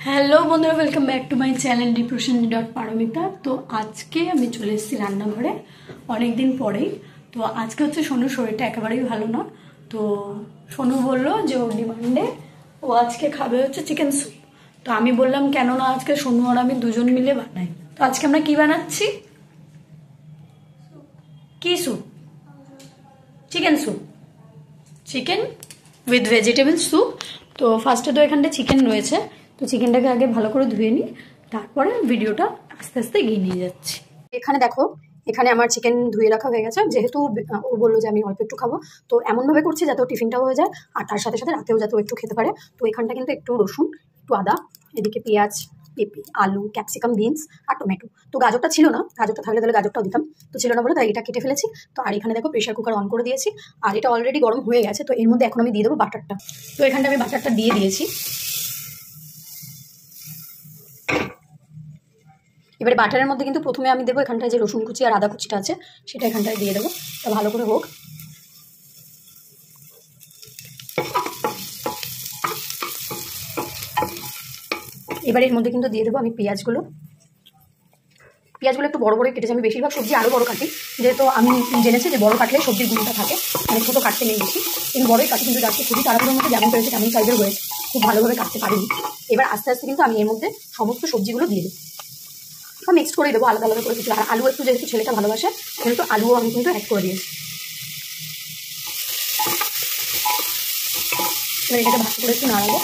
Hello বন্ধুরা, welcome back to my channel ডিপ্রেশন.পারমিতা। তো আজকে আমি চলে এসেছি রান্নাঘরে অনেকদিন পরেই। তো আজকে হচ্ছে সোনুর শরীরটা একেবারেই ভালো না। তো সোনু বললো যে ওর ডিমান্ডে ও আজকে খাবে হচ্ছে চিকেন স্যুপ। তো আমি বললাম কেন না আজকে সোনু আর আমি দুজন মিলে বানাই। তো আজকে আমরা কি বানাচ্ছি? কি soup? Chicken soup, chicken with vegetable soup. তো ফার্স্টে তো এখানটা চিকেন রয়েছে, তো চিকেনটাকে আগে ভালো করে ধুয়ে নিই, তারপরে ভিডিওটা আস্তে আস্তে এগিয়ে নিয়ে যাচ্ছি। এখানে দেখো, এখানে আমার চিকেন ধুয়ে রাখা হয়ে গেছে, যেহেতু ও বললো যে আমি অল্প একটু খাবো, তো এমনভাবে করছি যাতে ও টিফিনটাও হয়ে যায় আর তার সাথে সাথে রাতেও যাতে ও একটু খেতে পারে। তো এখানটা কিন্তু একটু রসুন, একটু আদা, এদিকে পেঁয়াজ, পেঁপে, আলু, ক্যাপসিকাম, বিনস আর টমেটো। তো গাজরটা ছিল না, গাজরটা থাকলে তাহলে গাজরটাও দিতাম, তো ছিল না বলে তাই এটা কেটে ফেলেছি। তো আর এখানে দেখো প্রেশার কুকার অন করে দিয়েছি আর এটা অলরেডি গরম হয়ে গেছে। তো এর মধ্যে এখন আমি দিয়ে দেবো বাটারটা। তো এখানটা আমি বাটারটা দিয়ে দিয়েছি। এবারে বাটারের মধ্যে কিন্তু প্রথমে আমি দেবো এখানটায় যে রসুন কুচি আর আদা কুচিটা আছে সেটা এখানটায় দিয়ে দেবো। তা ভালো করে হোক। এবার এর মধ্যে কিন্তু দিয়ে দেবো আমি পেঁয়াজগুলো একটু বড় বড় কেটেছি। আমি বেশিরভাগ সবজি আরও বড় কাটি, যেহেতু আমি জেনেছি যে বড় কাটলে সবজির গুণটা থাকে, মানে ছোটো কাটতে নেই বেশি, কিন্তু বড়ই কাটি। কিন্তু আজকে খুবই তাড়াহুড়োর মধ্যে যেমন পেরেছে তেমন সাইজের হয়েছে, খুব ভালোভাবে কাটতে পারিনি। এবার আস্তে আস্তে কিন্তু আমি এর মধ্যে সমস্ত সবজিগুলো দিয়ে দেবো, মিক্সড করে দেবো আলাদা আলাদা করে কিছু। আর আলু একটু যেহেতু ছেলেটা ভালোবাসে সেহেতু আলুও আমি কিন্তু অ্যাড করে দিয়েছি। এবার এটাকে ভালো করে একটু নাড়াবো।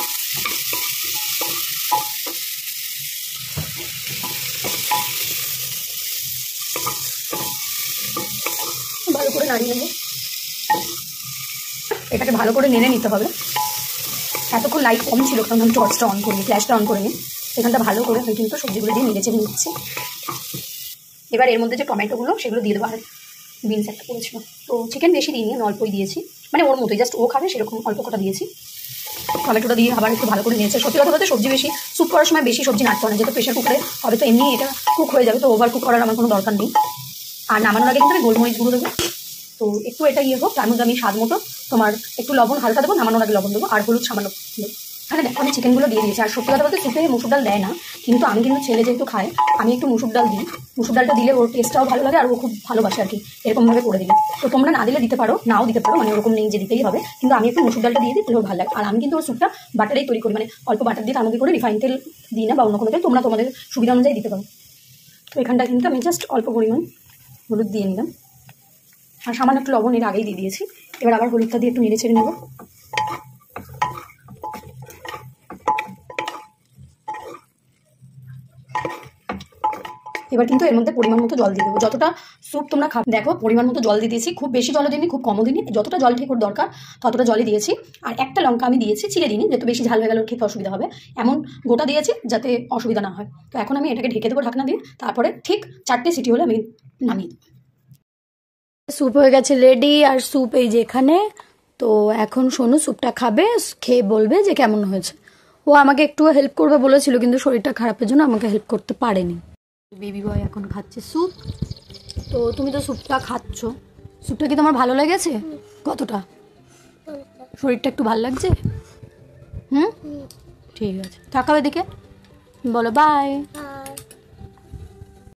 ভালো করে নাড়িয়ে নেবো, এটাকে ভালো করে নেড়ে নিতে হবে। এতক্ষণ লাইট কম ছিল কারণ আমি টর্চটা অন করিনি, ফ্ল্যাশটা অন করিনি। এখানটা ভালো করে আমি কিন্তু সবজিগুলো দিয়ে নেড়ে চেড়ে নিচ্ছি। এবার এর মধ্যে যে টমেটোগুলো সেগুলো দিয়ে দেবো। আর বিনস একটা করেছিল, তো চিকেন বেশি দিইনি, আমি অল্পই দিয়েছি, মানে ওর মতোই জাস্ট ও খাবে সেরকম অল্প কটা দিয়েছি। টমেটোটা দিয়ে আবার একটু ভালো করে নিয়েছে। সত্যি কথা বলতে সবজি বেশি স্যুপ করার সময় বেশি সবজি নাড়তে হয় না, যেহেতু প্রেশার কুকারে হবে তো এমনি এটা কুক হয়ে যাবে, তো ওভার কুক করার আমার কোনো দরকার নেই। আর নামানোর আগে কিন্তু আমি গোলমরিচ গুঁড়ো দেবো। তো একটু এটা ইয়ে হোক, তার মধ্যে আমি স্বাদ মতো তোমার একটু লবণ হালকা দেবো, নামানোর আগে লবণ দেবো, আর হলুদ সামান্য দেবো। এখানে দেখো আমি চিকেনগুলো দিয়ে দিয়েছি। আর সত্যি কথা বলতে স্যুপে মুসুর ডাল দেয় না, কিন্তু আমি কিন্তু ছেলে যেহেতু খায় আমি একটু মুসুর ডাল দিই। মুসুর ডালটা দিলে ওর টেস্টটাও ভালো লাগে আর ও খুব ভালোবাসে আর কি এরকমভাবে করে দিলে। তো তোমরা না দিলে দিতে পারো, নাও দিতে পারো, মানে ওরকম নেই যে দিতেই হবে, কিন্তু আমি একটু মুসুর ডালটা দিয়ে দিই, তাহলেও ভালো লাগে। আর আমি কিন্তু ওর স্যুপটা বাটারেই তৈরি করি, মানে অল্প বাটার দিয়ে তার মধ্যে করে রিফাইন তেল দিই না বা অন্য কোনো তেল, তোমরা তোমাদের সুবিধা অনুযায়ী দিতে পারো। তো এখানটা কিন্তু আমি জাস্ট অল্প পরিমাণ হলুদ দিয়ে নিলাম আর সামান্য একটু লবণ এর আগেই দিয়ে দিয়েছি। এবার আবার হলুদটা দিয়ে একটু নেড়ে ছেড়ে নেবো। এবার কিন্তু এর মধ্যে পরিমাণ মতো জল দিয়ে দেবো, যতটা স্যুপ তোমরা খাবে। দেখো পরিমাণ মতো জল দিয়ে দিয়েছি, খুব বেশি জলও দিইনি খুব কমও দিইনি, যতটা জল ঠিক ওর দরকার ততটা জলই দিয়েছি। আর একটা লঙ্কা আমি দিয়েছি ছিঁড়ে দিইনি, যেহেতু বেশি ঝাল হয়ে গেলে খেতে অসুবিধা হবে, এমন গোটা দিয়েছি যাতে অসুবিধা না হয়। তো এখন আমি এটাকে ঢেকে দেবো ঢাকনা দিয়ে, তারপরে ঠিক 4টে সিটি হলে আমি নামিয়ে দেবো। স্যুপ হয়ে গেছে রেডি, আর স্যুপ এই যে এখানে। তো এখন সোনু স্যুপটা খাবে, খেয়ে বলবে যে কেমন হয়েছে। ও আমাকে একটু হেল্প করবে বলেছিল, কিন্তু শরীরটা খারাপের জন্য আমাকে হেল্প করতে পারেনি। বেবি বয় এখন খাচ্ছে স্যুপ। তো তুমি তো স্যুপটা খাচ্ছ, স্যুপটা কি তোমার ভালো লেগেছে? কতটা? শরীরটা একটু ভালো লাগছে? হুম, ঠিক আছে, তাকাও এদিকে, বলো বাই।